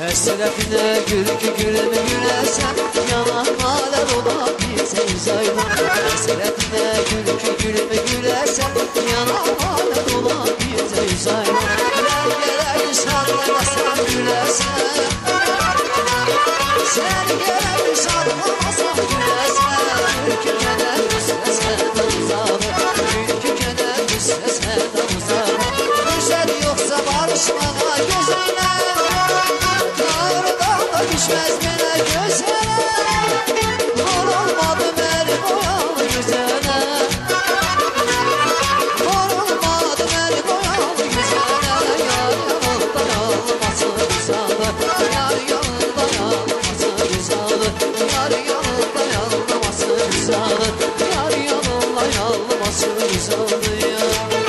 Həsrətinə gülümü güləsən, yanaqlarla dolar bizə izayla. Həsrətinə gülümü güləsən, yanaqlarla dolar bizə izayla. Gərək sarılmasan güləsən, sən gərək sarılmasan güləsən. Gülkü kədər üstəsən uzağı, gülkü kədər üstəsən uzağı. Güzəl yoxsa barışmağa gözələ, düşmez mənə gözələ, var olmadı mənim oyalı güzələ. Var olmadı mənim oyalı güzələ, yar yanında yalması güzalı, yar yanında yalması güzalı, yar yanında yalması güzalı, yar yanında yalması güzalı ya.